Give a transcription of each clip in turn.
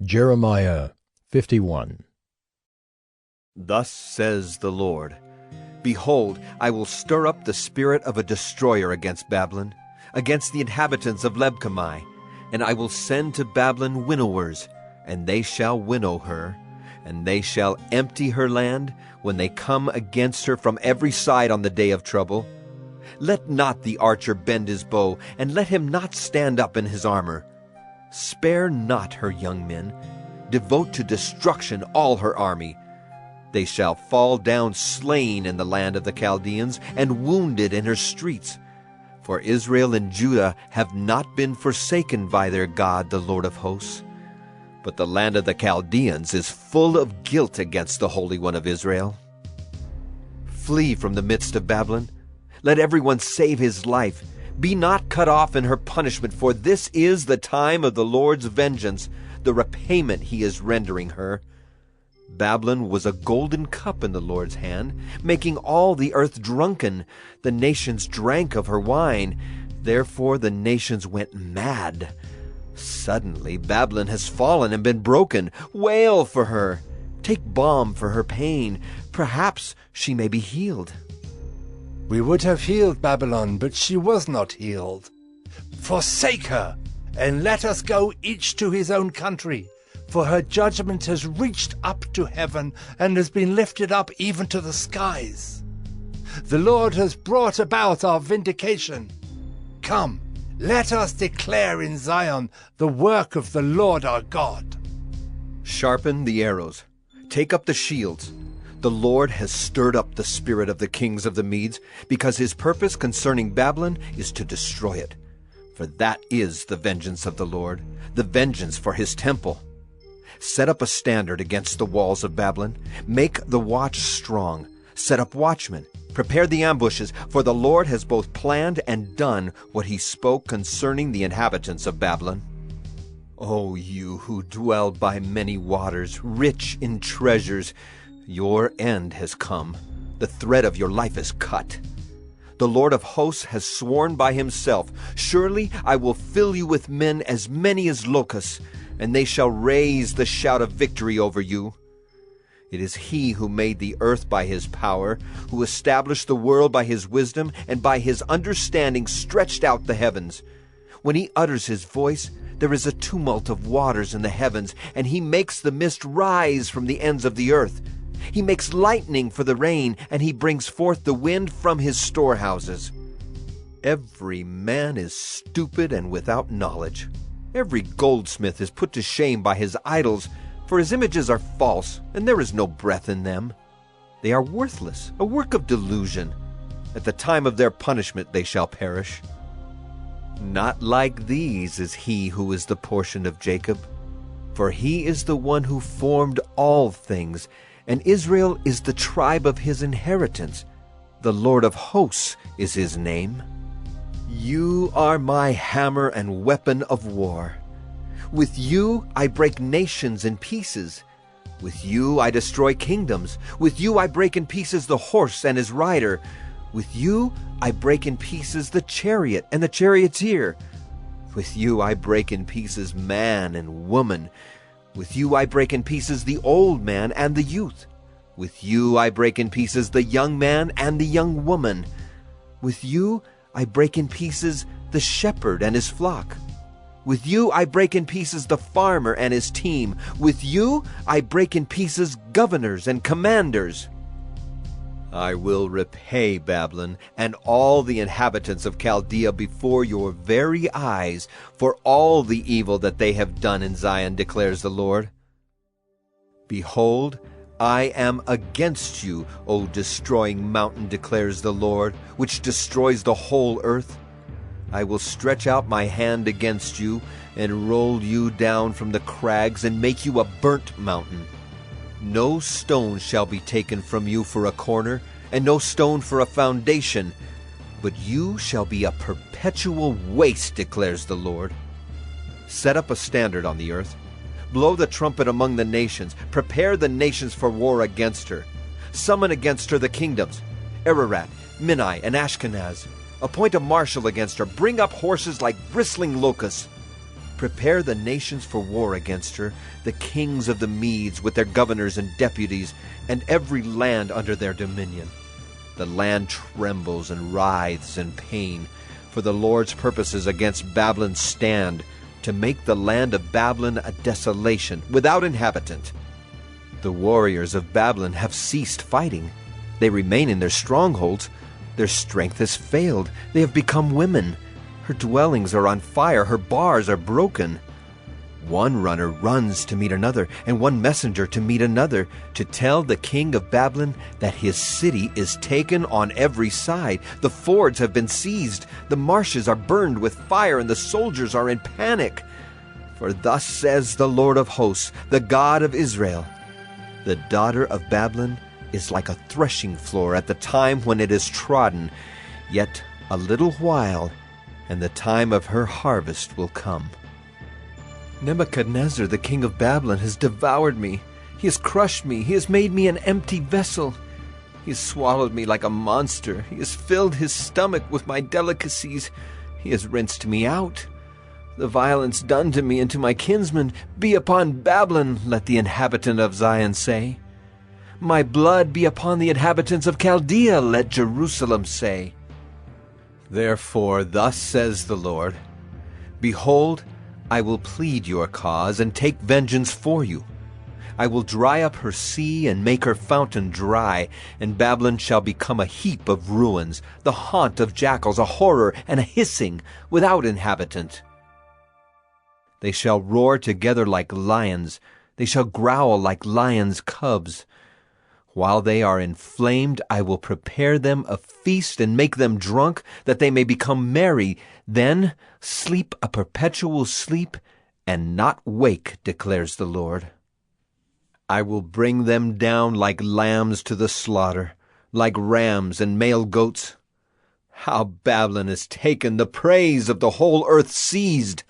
Jeremiah 51. Thus says the Lord, Behold, I will stir up the spirit of a destroyer against Babylon, against the inhabitants of Lebkamai, and I will send to Babylon winnowers, and they shall winnow her, and they shall empty her land when they come against her from every side on the day of trouble. Let not the archer bend his bow, and let him not stand up in his armor. Spare not her young men. Devote to destruction all her army. They shall fall down slain in the land of the Chaldeans, and wounded in her streets. For Israel and Judah have not been forsaken by their God, the Lord of hosts. But the land of the Chaldeans is full of guilt against the Holy One of Israel. Flee from the midst of Babylon. Let everyone save his life. Be not cut off in her punishment, for this is the time of the Lord's vengeance, the repayment he is rendering her. Babylon was a golden cup in the Lord's hand, making all the earth drunken. The nations drank of her wine. Therefore the nations went mad. Suddenly Babylon has fallen and been broken. Wail for her. Take balm for her pain. Perhaps she may be healed. We would have healed Babylon, but she was not healed. Forsake her, and let us go each to his own country, for her judgment has reached up to heaven, and has been lifted up even to the skies. The Lord has brought about our vindication. Come, let us declare in Zion the work of the Lord our God. Sharpen the arrows. Take up the shields. The Lord has stirred up the spirit of the kings of the Medes, because his purpose concerning Babylon is to destroy it. For that is the vengeance of the Lord, the vengeance for his temple. Set up a standard against the walls of Babylon. Make the watch strong. Set up watchmen. Prepare the ambushes, for the Lord has both planned and done what he spoke concerning the inhabitants of Babylon. O you who dwell by many waters, rich in treasures, your end has come. The thread of your life is cut. The Lord of hosts has sworn by himself, Surely I will fill you with men as many as locusts, and they shall raise the shout of victory over you. It is he who made the earth by his power, who established the world by his wisdom, and by his understanding stretched out the heavens. When he utters his voice, there is a tumult of waters in the heavens, and he makes the mist rise from the ends of the earth. He makes lightning for the rain, and he brings forth the wind from his storehouses. Every man is stupid and without knowledge. Every goldsmith is put to shame by his idols, for his images are false, and there is no breath in them. They are worthless, a work of delusion. At the time of their punishment they shall perish. Not like these is he who is the portion of Jacob, for he is the one who formed all things, and Israel is the tribe of his inheritance. The Lord of hosts is his name. You are my hammer and weapon of war. With you I break nations in pieces. With you I destroy kingdoms. With you I break in pieces the horse and his rider. With you I break in pieces the chariot and the charioteer. With you I break in pieces man and woman. With you I break in pieces the old man and the youth. With you I break in pieces the young man and the young woman. With you I break in pieces the shepherd and his flock. With you I break in pieces the farmer and his team. With you I break in pieces governors and commanders. I will repay Babylon and all the inhabitants of Chaldea before your very eyes for all the evil that they have done in Zion, declares the Lord. Behold, I am against you, O destroying mountain, declares the Lord, which destroys the whole earth. I will stretch out my hand against you and roll you down from the crags and make you a burnt mountain. No stone shall be taken from you for a corner, and no stone for a foundation, but you shall be a perpetual waste, declares the Lord. Set up a standard on the earth. Blow the trumpet among the nations. Prepare the nations for war against her. Summon against her the kingdoms, Ararat, Minai, and Ashkenaz. Appoint a marshal against her. Bring up horses like bristling locusts. Prepare the nations for war against her, the kings of the Medes with their governors and deputies, and every land under their dominion. The land trembles and writhes in pain, for the Lord's purposes against Babylon stand, to make the land of Babylon a desolation, without inhabitant. The warriors of Babylon have ceased fighting. They remain in their strongholds. Their strength has failed. They have become women. Her dwellings are on fire. Her bars are broken. One runner runs to meet another, and one messenger to meet another, to tell the king of Babylon that his city is taken on every side. The fords have been seized. The marshes are burned with fire, and the soldiers are in panic. For thus says the Lord of hosts, the God of Israel, the daughter of Babylon is like a threshing floor at the time when it is trodden. Yet a little while, and the time of her harvest will come. Nebuchadnezzar, the king of Babylon, has devoured me. He has crushed me. He has made me an empty vessel. He has swallowed me like a monster. He has filled his stomach with my delicacies. He has rinsed me out. The violence done to me and to my kinsmen be upon Babylon, let the inhabitant of Zion say. My blood be upon the inhabitants of Chaldea, let Jerusalem say. Therefore thus says the Lord, Behold, I will plead your cause and take vengeance for you. I will dry up her sea and make her fountain dry, and Babylon shall become a heap of ruins, the haunt of jackals, a horror and a hissing, without inhabitant. They shall roar together like lions, they shall growl like lions' cubs. While they are inflamed, I will prepare them a feast and make them drunk, that they may become merry. Then sleep a perpetual sleep, and not wake, declares the Lord. I will bring them down like lambs to the slaughter, like rams and male goats. How Babylon is taken, the praise of the whole earth seized!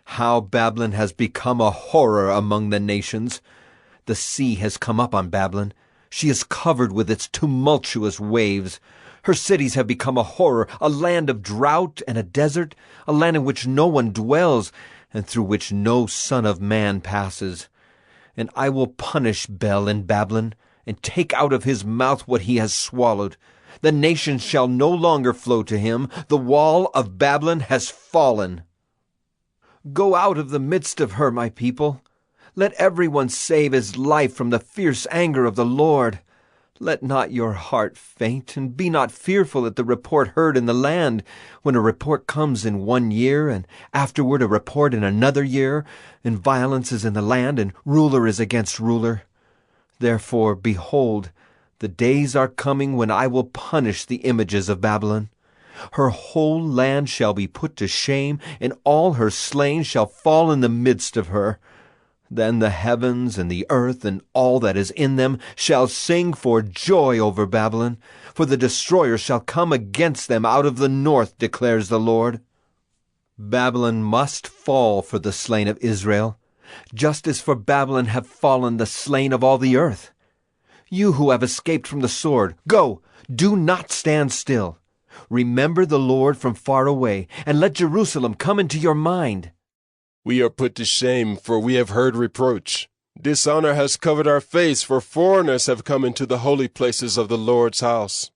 How Babylon has become a horror among the nations! The sea has come up on Babylon. She is covered with its tumultuous waves. Her cities have become a horror, a land of drought and a desert, a land in which no one dwells, and through which no son of man passes. And I will punish Bel in Babylon, and take out of his mouth what he has swallowed. The nations shall no longer flow to him. The wall of Babylon has fallen. Go out of the midst of her, my people. Let everyone save his life from the fierce anger of the Lord. Let not your heart faint, and be not fearful at the report heard in the land, when a report comes in 1 year, and afterward a report in another year, and violence is in the land, and ruler is against ruler. Therefore, behold, the days are coming when I will punish the images of Babylon. Her whole land shall be put to shame, and all her slain shall fall in the midst of her. Then the heavens and the earth and all that is in them shall sing for joy over Babylon, for the destroyer shall come against them out of the north, declares the Lord. Babylon must fall for the slain of Israel, just as for Babylon have fallen the slain of all the earth. You who have escaped from the sword, go, do not stand still. Remember the Lord from far away, and let Jerusalem come into your mind. We are put to shame, for we have heard reproach. Dishonor has covered our face, for foreigners have come into the holy places of the Lord's house.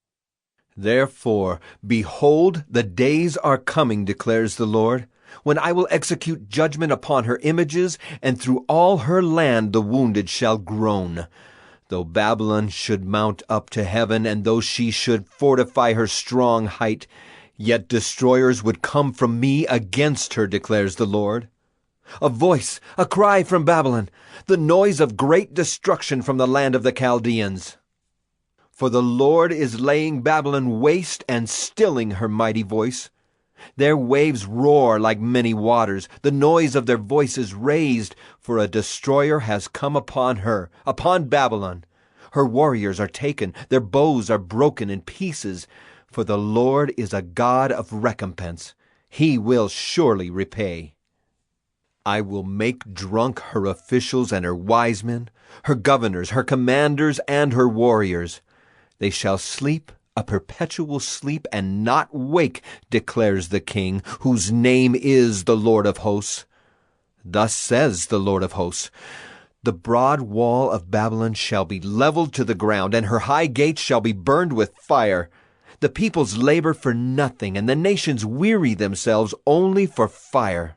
Therefore, behold, the days are coming, declares the Lord, when I will execute judgment upon her images, and through all her land the wounded shall groan. Though Babylon should mount up to heaven, and though she should fortify her strong height, yet destroyers would come from me against her, declares the Lord. A voice, a cry from Babylon, the noise of great destruction from the land of the Chaldeans. For the Lord is laying Babylon waste and stilling her mighty voice. Their waves roar like many waters, the noise of their voices raised, for a destroyer has come upon her, upon Babylon. Her warriors are taken, their bows are broken in pieces, for the Lord is a God of recompense. He will surely repay. I will make drunk her officials and her wise men, her governors, her commanders, and her warriors. They shall sleep a perpetual sleep and not wake, declares the King, whose name is the Lord of hosts. Thus says the Lord of hosts, the broad wall of Babylon shall be leveled to the ground, and her high gates shall be burned with fire. The peoples labor for nothing, and the nations weary themselves only for fire.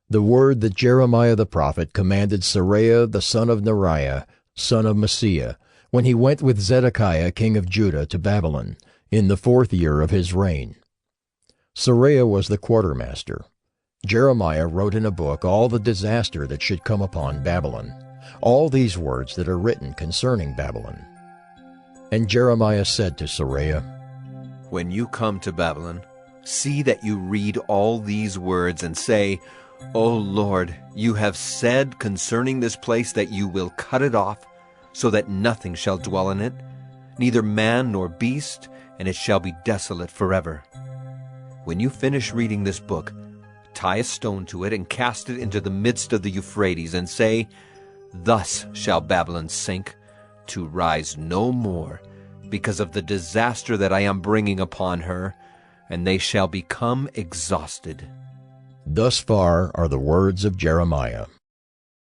The word that Jeremiah the prophet commanded Seraiah the son of Neriah, son of Maaseiah, when he went with Zedekiah king of Judah to Babylon, in the 4th year of his reign. Seraiah was the quartermaster. Jeremiah wrote in a book all the disaster that should come upon Babylon, all these words that are written concerning Babylon. And Jeremiah said to Seraiah, When you come to Babylon, see that you read all these words and say, O Lord, you have said concerning this place that you will cut it off, so that nothing shall dwell in it, neither man nor beast, and it shall be desolate forever. When you finish reading this book, tie a stone to it and cast it into the midst of the Euphrates, and say, Thus shall Babylon sink, to rise no more, because of the disaster that I am bringing upon her, and they shall become exhausted. Thus far are the words of Jeremiah.